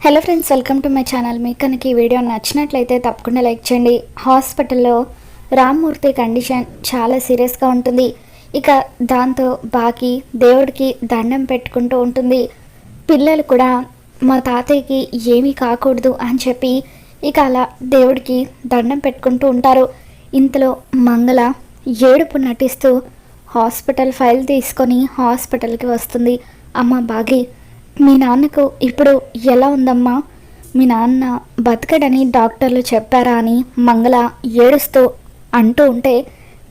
Hello friends, welcome to my channel. మీకు కనుక ఈ వీడియో నచ్చినట్లయితే తప్పకుండా లైక్ చేయండి. హాస్పిటల్లో రామ్మూర్తి కండిషన్ చాలా సీరియస్గా ఉంటుంది. ఇక దాంతో బాకీ దేవుడికి దండం పెట్టుకుంటూ ఉంటుంది. పిల్లలు కూడా మా తాతయ్యకి ఏమీ కాకూడదు అని చెప్పి ఇక అలా దేవుడికి దండం పెట్టుకుంటూ ఉంటారు. ఇంతలో మంగళ ఏడుపు నటిస్తూ హాస్పిటల్ ఫైల్ తీసుకొని హాస్పిటల్కి వస్తుంది. అమ్మ బాగి, మీ నాన్నకు ఇప్పుడు ఎలా ఉందమ్మా? మీ నాన్న బతకడని డాక్టర్లు చెప్పారా అని మంగళ ఏడుస్తూ అంటూ ఉంటే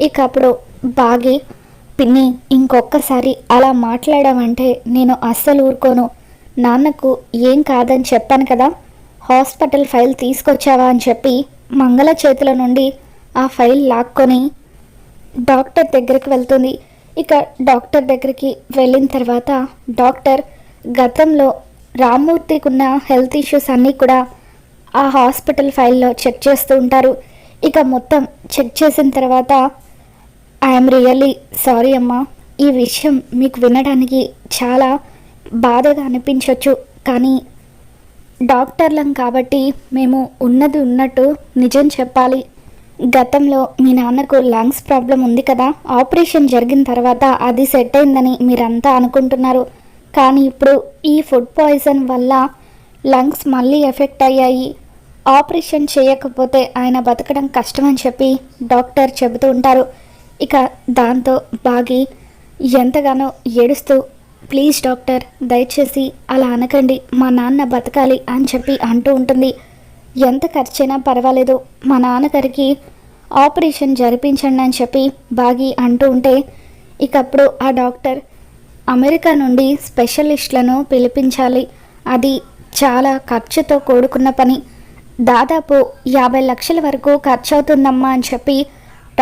ఇక అప్పుడు బాగి, పిన్ని ఇంకొకసారి అలా మాట్లాడామంటే నేను అస్సలు ఊరుకోను. నాన్నకు ఏం కాదని చెప్పాను కదా, హాస్పిటల్ ఫైల్ తీసుకొచ్చావా అని చెప్పి మంగళ చేతుల నుండి ఆ ఫైల్ లాక్కొని డాక్టర్ దగ్గరికి వెళ్తుంది. ఇక డాక్టర్ దగ్గరికి వెళ్ళిన తర్వాత డాక్టర్ గతంలో రామ్మూర్తికి ఉన్న హెల్త్ ఇష్యూస్ అన్నీ కూడా ఆ హాస్పిటల్ ఫైల్లో చెక్ చేస్తూ ఉంటారు. ఇక మొత్తం చెక్ చేసిన తర్వాత ఐఎమ్ రియల్లీ సారీ అమ్మా, ఈ విషయం మీకు వినడానికి చాలా బాధగా అనిపించవచ్చు, కానీ డాక్టర్లం కాబట్టి మేము ఉన్నది ఉన్నట్టు నిజం చెప్పాలి. గతంలో మీ నాన్నకు లంగ్స్ ప్రాబ్లం ఉంది కదా, ఆపరేషన్ జరిగిన తర్వాత అది సెట్ అయిందని మీరంతా అనుకుంటున్నారు. కానీ ఇప్పుడు ఈ ఫుడ్ పాయిజన్ వల్ల లంగ్స్ మళ్ళీ ఎఫెక్ట్ అయ్యాయి. ఆపరేషన్ చేయకపోతే ఆయన బతకడం కష్టమని చెప్పి డాక్టర్ చెబుతూ ఉంటారు. ఇక దాంతో బాగి ఎంతగానో ఏడుస్తూ, ప్లీజ్ డాక్టర్, దయచేసి అలా అనకండి, మా నాన్న బతకాలి అని చెప్పి అంటూ ఉంటుంది. ఎంత ఖర్చైనా పర్వాలేదు, మా నాన్నగారికి ఆపరేషన్ జరిపించండి అని చెప్పి బాగి అంటూ ఉంటే ఇక అప్పుడు ఆ డాక్టర్, అమెరికా నుండి స్పెషలిస్టులను పిలిపించాలి, అది చాలా ఖర్చుతో కూడుకున్న పని, దాదాపు 50 లక్షల వరకు ఖర్చు అవుతుందమ్మా అని చెప్పి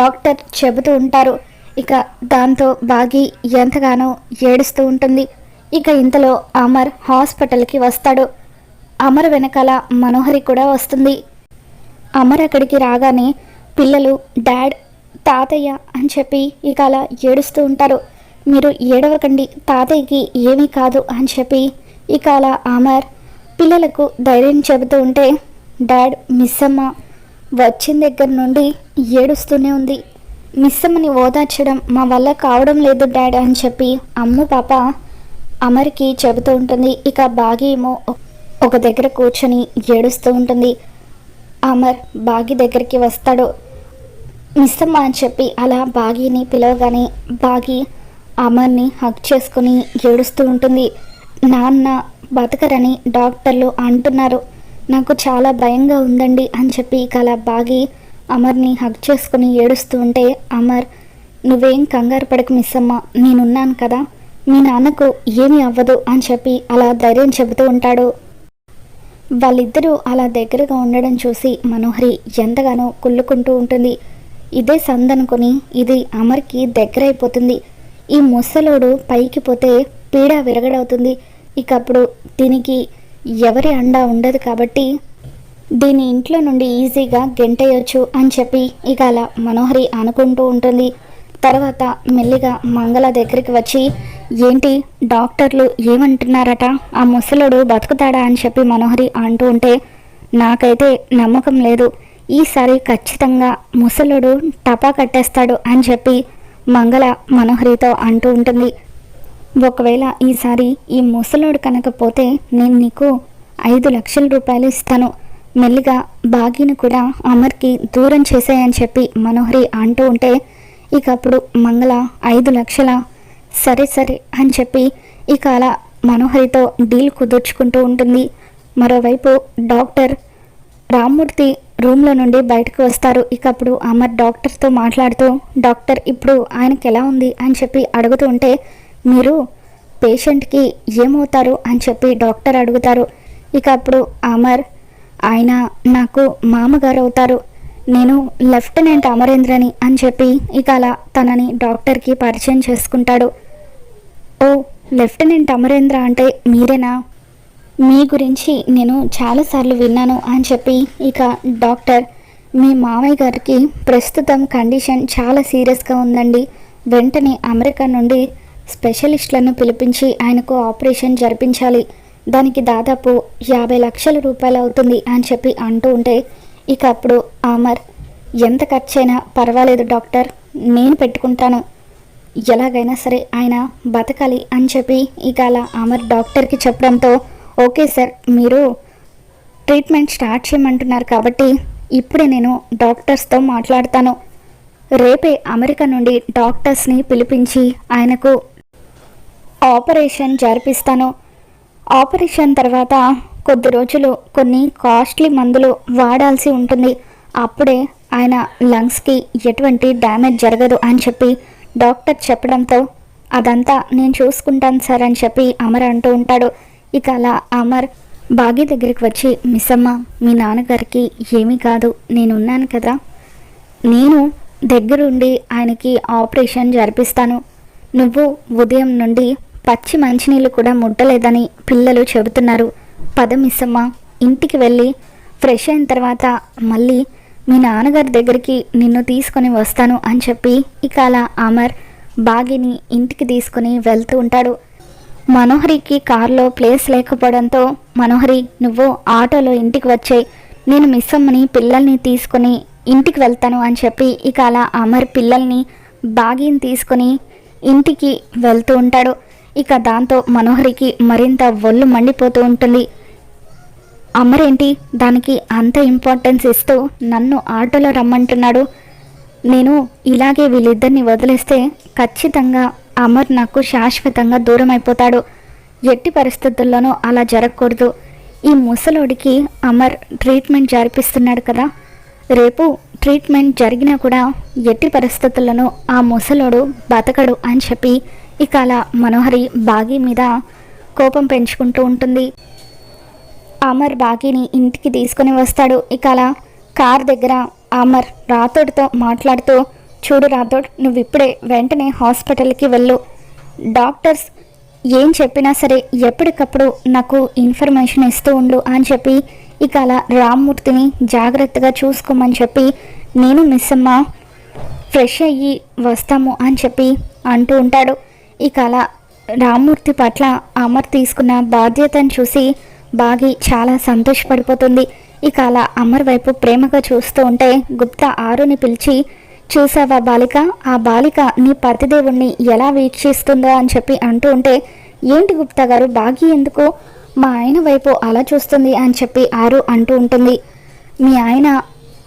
డాక్టర్ చెబుతూ ఉంటారు. ఇక దాంతో బాగి ఎంతగానో ఏడుస్తూ ఉంటుంది. ఇక ఇంతలో అమర్ హాస్పిటల్కి వస్తాడు. అమర్ వెనకాల మనోహరి కూడా వస్తుంది. అమర్ అక్కడికి రాగానే పిల్లలు డాడ్, తాతయ్య అని చెప్పి ఇక అలా ఏడుస్తూ ఉంటారు. మీరు ఏడవకండి, తాతయ్యకి ఏమీ కాదు అని చెప్పి ఇక అలా అమర్ పిల్లలకు ధైర్యం చెబుతూ ఉంటే, డాడ్, మిస్సమ్మ వచ్చిన దగ్గర నుండి ఏడుస్తూనే ఉంది, మిస్సమ్మని ఓదార్చడం మా వల్ల కావడం లేదు డాడ్ అని చెప్పి అమ్ము పాప అమర్కి చెబుతూ ఉంటుంది. ఇక బాగి ఏమో ఒక దగ్గర కూర్చొని ఏడుస్తూ ఉంటుంది. అమర్ బాగి దగ్గరికి వస్తాడు. మిస్సమ్మ అని చెప్పి అలా బాగిని పిలవగానే బాగి అమర్ని హక్ చేసుకుని ఏడుస్తూ ఉంటుంది. నాన్న బతకరని డాక్టర్లు అంటున్నారు, నాకు చాలా భయంగా ఉందండి అని చెప్పి ఇక అలా బాగి అమర్ని హక్ చేసుకుని ఏడుస్తూ ఉంటే, అమర్ నువ్వేం కంగారు పడకు మిస్సమ్మ, నేనున్నాను కదా, మీ నాన్నకు ఏమీ అవ్వదు అని చెప్పి అలా ధైర్యం చెబుతూ ఉంటాడు. వాళ్ళిద్దరూ అలా దగ్గరగా ఉండడం చూసి మనోహరి ఎంతగానో కుళ్ళుకుంటూ ఉంటుంది. ఇదే సందనుకొని ఇది అమర్కి దగ్గరైపోతుంది. ఈ ముసలోడు పైకి పోతే పీడ విరగడవుతుంది. ఇక అప్పుడు దీనికి ఎవరి అండా ఉండదు కాబట్టి దీని ఇంట్లో నుండి ఈజీగా గెంటేయొచ్చు అని చెప్పి ఇక అలా మనోహరి అనుకుంటూ ఉంటుంది. తర్వాత మెల్లిగా మంగళ దగ్గరికి వచ్చి, ఏంటి డాక్టర్లు ఏమంటున్నారట, ఆ ముసలోడు బతుకుతాడా అని చెప్పి మనోహరి అంటూ ఉంటే, నాకైతే నమ్మకం లేదు, ఈసారి ఖచ్చితంగా ముసలోడు టపా కట్టేస్తాడు అని చెప్పి మంగళ మనోహరితో అంటూ ఉంటుంది. ఒకవేళ ఈసారి ఈ ముసలోడు కనుక పోతే నేను నీకు 5 లక్షల రూపాయలు ఇస్తాను, మెల్లిగా బాగిని కూడా అమర్కి దూరం చేసేయని చెప్పి మనోహరి అంటూ ఉంటే ఇక అప్పుడు మంగళ 5 లక్షల, సరే సరే అని చెప్పి ఇక అలా మనోహరితో డీల్ కుదుర్చుకుంటూ ఉంటుంది. మరోవైపు డాక్టర్ రామ్మూర్తి రూమ్లో నుండి బయటకు వస్తారు. ఇక అప్పుడు అమర్ డాక్టర్తో మాట్లాడుతూ, డాక్టర్ ఇప్పుడు ఆయనకి ఎలా ఉంది అని చెప్పి అడుగుతూ ఉంటే, మీరు పేషెంట్కి ఏమవుతారు అని చెప్పి డాక్టర్ అడుగుతారు. ఇక అప్పుడు అమర్, ఆయన నాకు మామగారు అవుతారు, నేను లెఫ్టినెంట్ అమరేంద్రని అని చెప్పి ఇక అలా తనని డాక్టర్కి పరిచయం చేసుకుంటాడు. ఓ, లెఫ్టినెంట్ అమరేంద్ర అంటే మీరేనా, మీ గురించి నేను చాలాసార్లు విన్నాను అని చెప్పి ఇక డాక్టర్, మీ మామయ్య గారికి ప్రస్తుతం కండిషన్ చాలా సీరియస్గా ఉందండి, వెంటనే అమెరికా నుండి స్పెషలిస్టులను పిలిపించి ఆయనకు ఆపరేషన్ జరిపించాలి, దానికి దాదాపు 50 లక్షల రూపాయలు అవుతుంది అని చెప్పి అంటూ ఉంటే ఇక అప్పుడు అమర్, ఎంత ఖర్చైనా పర్వాలేదు డాక్టర్, నేను పెట్టుకుంటాను, ఎలాగైనా సరే ఆయన బతకాలి అని చెప్పి ఇక అలా అమర్ డాక్టర్కి చెప్పడంతో, ఓకే సార్, మీరు ట్రీట్మెంట్ స్టార్ట్ చేయమంటున్నారు కాబట్టి ఇప్పుడే నేను డాక్టర్స్తో మాట్లాడతాను, రేపే అమెరికా నుండి డాక్టర్స్ని పిలిపించి ఆయనకు ఆపరేషన్ జరిపిస్తాను. ఆపరేషన్ తర్వాత కొద్ది రోజులు కొన్ని కాస్ట్లీ మందులు వాడాల్సి ఉంటుంది, అప్పుడే ఆయన లంగ్స్కి ఎటువంటి డ్యామేజ్ జరగదు అని చెప్పి డాక్టర్ చెప్పడంతో, అదంతా నేను చూసుకుంటాను సార్ అని చెప్పి అమర్ అంటూ ఉంటాడు. ఇక అలా అమర్ బాగి దగ్గరికి వచ్చి, మిస్ అమ్మ, మీ నాన్నగారికి ఏమీ కాదు, నేనున్నాను కదా, నేను దగ్గరుండి ఆయనకి ఆపరేషన్ జరిపిస్తాను, నువ్వు ఉదయం నుండి పచ్చి మంచినీళ్ళు కూడా ముట్టలేదని పిల్లలు చెబుతున్నారు, పద మిస్ అమ్మ, ఇంటికి వెళ్ళి ఫ్రెష్ అయిన తర్వాత మళ్ళీ మీ నాన్నగారి దగ్గరికి నిన్ను తీసుకొని వస్తాను అని చెప్పి ఇక అలా అమర్ బాగిని ఇంటికి తీసుకుని వెళ్తూ ఉంటాడు. మనోహరికి కారులో ప్లేస్ లేకపోవడంతో, మనోహరి నువ్వు ఆటోలో ఇంటికి వచ్చాయి, నేను మిస్ అమ్మని పిల్లల్ని తీసుకొని ఇంటికి వెళ్తాను అని చెప్పి ఇక అలా అమర్ పిల్లల్ని బాగిని తీసుకొని ఇంటికి వెళ్తూ ఉంటాడు. ఇక దాంతో మనోహరికి మరింత ఒళ్ళు మండిపోతూ ఉంటుంది. అమరేంటి దానికి అంత ఇంపార్టెన్స్ ఇస్తూ నన్ను ఆటోలో రమ్మంటున్నాడు, నేను ఇలాగే వీళ్ళిద్దరిని వదిలేస్తే ఖచ్చితంగా అమర్ నాకు శాశ్వతంగా దూరం అయిపోతాడు, ఎట్టి పరిస్థితుల్లోనూ అలా జరగకూడదు, ఈ ముసలోడికి అమర్ ట్రీట్మెంట్ జరిపిస్తున్నాడు కదా, రేపు ట్రీట్మెంట్ జరిగినా కూడా ఎట్టి పరిస్థితుల్లోనూ ఆ ముసలోడు బతకడు అని చెప్పి ఇక అలా మనోహరి బాగి మీద కోపం పెంచుకుంటూ ఉంటుంది. అమర్ బాగిని ఇంటికి తీసుకొని వస్తాడు. ఇక అలా కార్ దగ్గర అమర్ రాథోడ్తో మాట్లాడుతూ, చూడు రాథోడ్, నువ్వు ఇప్పుడే వెంటనే హాస్పిటల్కి వెళ్ళు, డాక్టర్స్ ఏం చెప్పినా సరే ఎప్పటికప్పుడు నాకు ఇన్ఫర్మేషన్ ఇస్తూ ఉండు అని చెప్పి ఇక అలా రామ్మూర్తిని జాగ్రత్తగా చూసుకోమని చెప్పి నేను మిస్ అమ్మ ఫ్రెష్ అయ్యి వస్తాము అని చెప్పి అంటూ ఉంటాడు. ఇక అలా రామ్మూర్తి పట్ల అమర్ తీసుకున్న బాధ్యతను చూసి బాగి చాలా సంతోషపడిపోతుంది. ఇక అలా అమర్ వైపు ప్రేమగా చూస్తూ ఉంటే గుప్తా ఆరుని పిలిచి, చూసావా బాలిక, ఆ బాలిక నీ పతిదేవుణ్ణి ఎలా వీక్షిస్తుందో అని చెప్పి అంటూ ఉంటే, ఏంటి గుప్తా గారు, బాగి ఎందుకు మా ఆయన వైపు అలా చూస్తుంది అని చెప్పి ఆరు అంటూ ఉంటుంది. మీ ఆయన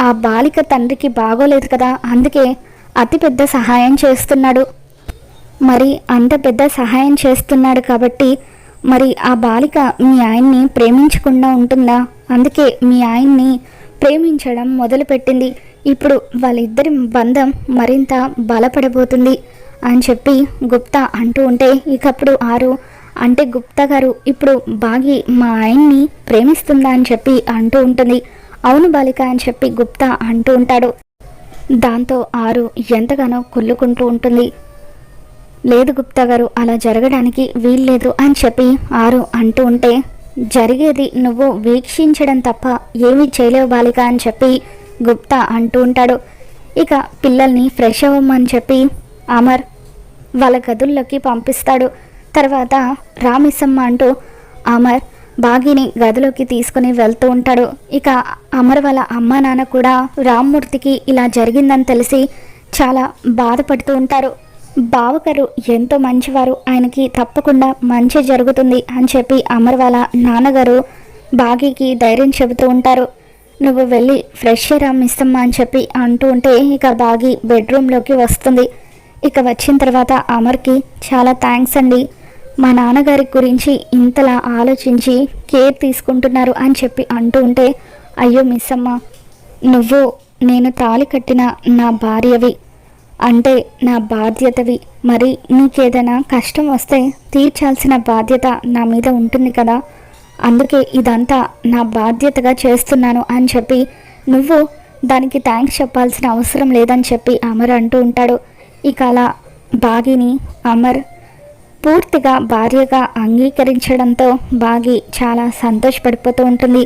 ఆ బాలిక తండ్రికి బాగోలేదు కదా, అందుకే అతిపెద్ద సహాయం చేస్తున్నాడు, మరి అంత పెద్ద సహాయం చేస్తున్నాడు కాబట్టి మరి ఆ బాలిక మీ ఆయన్ని ప్రేమించకుండా ఉంటుందా, అందుకే మీ ఆయన్ని ప్రేమించడం మొదలుపెట్టింది, ఇప్పుడు వాళ్ళిద్దరి బంధం మరింత బలపడబోతుంది అని చెప్పి గుప్తా అంటూ ఉంటే ఇకప్పుడు ఆరు, అంటే గుప్తా గారు ఇప్పుడు బాగి మా ఆయన్ని ప్రేమిస్తుందా అని చెప్పి అంటూ ఉంటుంది. అవును బాలిక అని చెప్పి గుప్తా అంటూ ఉంటాడు. దాంతో ఆరు ఎంతగానో కుళ్ళుకుంటూ ఉంటుంది. లేదు గుప్తా గారు, అలా జరగడానికి వీల్లేదు అని చెప్పి ఆరు అంటూ ఉంటే, జరిగేది నువ్వు వీక్షించడం తప్ప ఏమీ చేయలేవు బాలిక అని చెప్పి గుప్తా అంటూ ఉంటాడు. ఇక పిల్లల్ని ఫ్రెష్ అవ్వమని చెప్పి అమర్ వాళ్ళ గదుల్లోకి పంపిస్తాడు. తర్వాత రామిసమ్మ అంటూ అమర్ బాగిని గదిలోకి తీసుకుని వెళ్తూ ఉంటాడు. ఇక అమర్ వాళ్ళ అమ్మ నాన్న కూడా రామ్మూర్తికి ఇలా జరిగిందని తెలిసి చాలా బాధపడుతూ ఉంటారు. బావగారు ఎంతో మంచివారు, ఆయనకి తప్పకుండా మంచి జరుగుతుంది అని చెప్పి అమర్ వాళ్ళ నాన్నగారు బాగీకి ధైర్యం చెబుతూ ఉంటారు. నువ్వు వెళ్ళి ఫ్రెష్ రా మిస్సమ్మ అని చెప్పి అంటూ ఉంటే ఇక బాగి బెడ్రూమ్లోకి వస్తుంది. ఇక వచ్చిన తర్వాత అమర్కి చాలా థ్యాంక్స్ అండి, మా నాన్నగారి గురించి ఇంతలా ఆలోచించి కేర్ తీసుకుంటున్నారు అని చెప్పి అంటూ ఉంటే, అయ్యో మిస్సమ్మ, నువ్వు నేను తాళి కట్టిన నా భార్యవి, అంటే నా బాధ్యతవి, మరి నీకేదైనా కష్టం వస్తే తీర్చాల్సిన బాధ్యత నా మీద ఉంటుంది కదా, అందుకే ఇదంతా నా బాధ్యతగా చేస్తున్నాను అని చెప్పి నువ్వు దానికి థ్యాంక్స్ చెప్పాల్సిన అవసరం లేదని చెప్పి అమర్ అంటూ ఉంటాడు. ఇక అలా బాగిని అమర్ పూర్తిగా భార్యగా అంగీకరించడంతో బాగి చాలా సంతోషపడిపోతూ ఉంటుంది.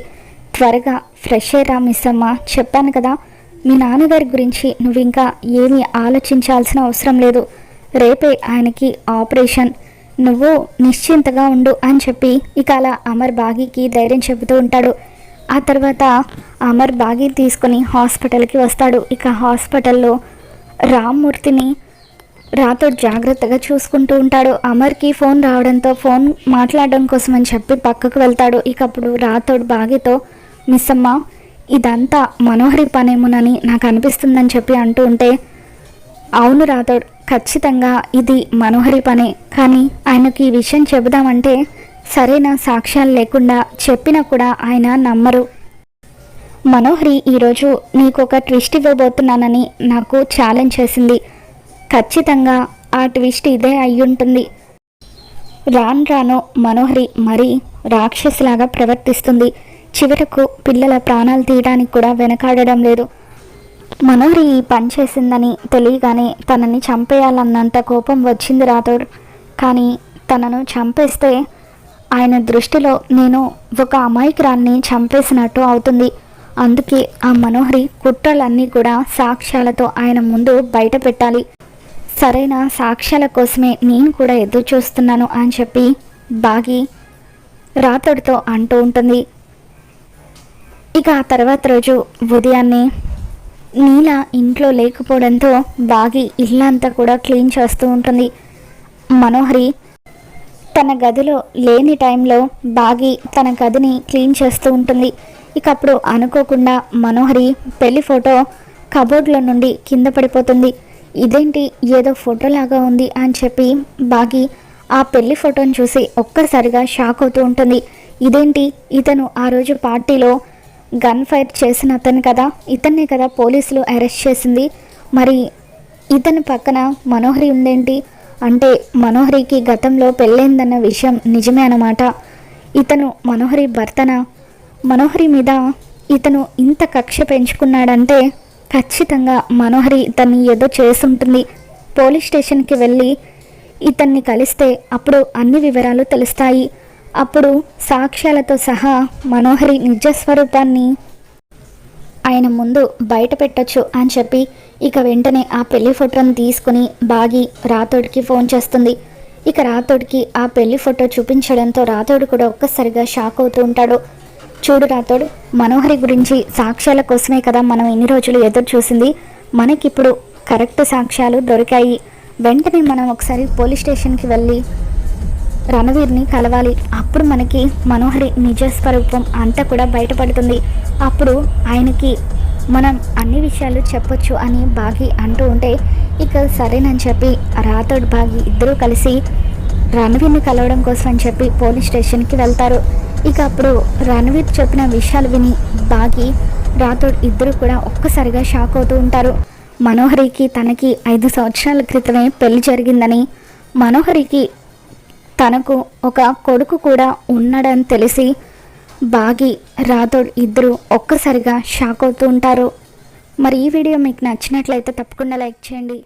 త్వరగా ఫ్రెష్ అయ్యరా మిస్సమ్మ, చెప్పాను కదా మీ నాన్నగారి గురించి నువ్వు ఇంకా ఏమీ ఆలోచించాల్సిన అవసరం లేదు, రేపే ఆయనకి ఆపరేషన్, నువ్వు నిశ్చింతగా ఉండు అని చెప్పి ఇక అలా అమర్ బాగీకి ధైర్యం చెబుతూ ఉంటాడు. ఆ తర్వాత అమర్ బాగీ తీసుకుని హాస్పిటల్కి వస్తాడు. ఇక హాస్పిటల్లో రామ్మూర్తిని రాథోడ్ జాగ్రత్తగా చూసుకుంటూ ఉంటాడు. అమర్కి ఫోన్ రావడంతో ఫోన్ మాట్లాడడం కోసం అని చెప్పి పక్కకు వెళ్తాడు. ఇక అప్పుడు రాథోడ్ బాగీతో, మిస్ అమ్మ, ఇదంతా మనోహరి పనేమోనని నాకు అనిపిస్తుందని చెప్పి అంటూ ఉంటే, అవును రాథోడ్, ఖచ్చితంగా ఇది మనోహరి పనే, కానీ ఆయనకి ఈ విషయం చెబుదామంటే సరైన సాక్ష్యాలు లేకుండా చెప్పినా కూడా ఆయన నమ్మరు. మనోహరి ఈరోజు నీకు ఒక ట్విస్ట్ ఇవ్వబోతున్నానని నాకు ఛాలెంజ్ చేసింది. ఖచ్చితంగా ఆ ట్విస్ట్ ఇదే అయ్యుంటుంది. రాను రాను మనోహరి మరీ రాక్షసిలాగా ప్రవర్తిస్తుంది. చివరకు పిల్లల ప్రాణాలు తీయడానికి కూడా వెనకాడడం లేదు. మనోహరి ఈ పని చేసిందని తెలియగానే తనని చంపేయాలన్నంత కోపం వచ్చింది రాథోడ్. కానీ తనను చంపేస్తే ఆయన దృష్టిలో నేను ఒక అమాయకురాల్ని చంపేసినట్టు అవుతుంది. అందుకే ఆ మనోహరి కుట్రలన్నీ కూడా సాక్ష్యాలతో ఆయన ముందు బయట పెట్టాలి. సరైన సాక్ష్యాల కోసమే నేను కూడా ఎదురు చూస్తున్నాను అని చెప్పి బాగి రాథోడ్తో అంటూ ఉంటుంది. ఇక ఆ తర్వాత రోజు ఉదయాన్నే నీల ఇంట్లో లేకపోవడంతో బాగి ఇల్లంతా కూడా క్లీన్ చేస్తూ ఉంటుంది. మనోహరి తన గదిలో లేని టైంలో బాగి తన గదిని క్లీన్ చేస్తూ ఉంటుంది. ఇక అప్పుడు అనుకోకుండా మనోహరి పెళ్లి ఫోటో కబోర్డ్లో నుండి కింద పడిపోతుంది. ఇదేంటి, ఏదో ఫోటోలాగా ఉంది అని చెప్పి బాగి ఆ పెళ్లి ఫోటోని చూసి ఒక్కసారిగా షాక్ అవుతూ ఉంటుంది. ఇదేంటి, ఇతను ఆ రోజు పార్టీలో గన్ ఫైర్ చేసిన అతను కదా, ఇతన్నే కదా పోలీసులు అరెస్ట్ చేసింది. మరి ఇతని పక్కన మనోహరి ఉందేంటి అంటే మనోహరికి గతంలో పెళ్ళైందన్న విషయం నిజమే అన్నమాట. ఇతను మనోహరి భర్తన. మనోహరి మీద ఇతను ఇంత కక్ష పెంచుకున్నాడంటే ఖచ్చితంగా మనోహరి ఇతన్ని ఏదో చేసుంటుంది. పోలీస్ స్టేషన్కి వెళ్ళి ఇతన్ని కలిస్తే అప్పుడు అన్ని వివరాలు తెలుస్తాయి. అప్పుడు సాక్ష్యాలతో సహా మనోహరి నిజస్వరూపాన్ని ఆయన ముందు బయట పెట్టచ్చు అని చెప్పి ఇక వెంటనే ఆ పెళ్లి ఫోటోని తీసుకుని బాగి రాథోడ్కి ఫోన్ చేస్తుంది. ఇక రాథోడ్కి ఆ పెళ్లి ఫోటో చూపించడంతో రాథోడ్ కూడా ఒక్కసారిగా షాక్ అవుతూ ఉంటాడు. చూడు రాథోడ్, మనోహరి గురించి సాక్ష్యాల కోసమే కదా మనం ఇన్ని రోజులు ఎదురు చూసింది. మనకిప్పుడు కరెక్ట్ సాక్ష్యాలు దొరికాయి. వెంటనే మనం ఒకసారి పోలీస్ స్టేషన్కి వెళ్ళి రణవీర్ని కలవాలి. అప్పుడు మనకి మనోహరి నిజస్వరూపం అంతా కూడా బయటపడుతుంది. అప్పుడు ఆయనకి మనం అన్ని విషయాలు చెప్పొచ్చు అని బాగి అంటూ ఉంటే ఇక సరేనని చెప్పి రాథోడ్ బాగి ఇద్దరూ కలిసి రణవీర్ని కలవడం కోసం అని చెప్పి పోలీస్ స్టేషన్కి వెళ్తారు. ఇక అప్పుడు రణవీర్ చెప్పిన విషయాలు విని బాగి రాథోడ్ ఇద్దరు కూడా ఒక్కసారిగా షాక్ అవుతూ ఉంటారు. మనోహరికి తనకి 5 సంవత్సరాల క్రితమే పెళ్లి జరిగిందని, మనోహరికి తనకు ఒక కొడుకు కూడా ఉన్నాడని తెలిసి బాగి రాథోడ్ ఇద్దరు ఒక్కసారిగా షాక్ అవుతూ ఉంటారు. మరి ఈ వీడియో మీకు నచ్చినట్లయితే తప్పకుండా లైక్ చేయండి.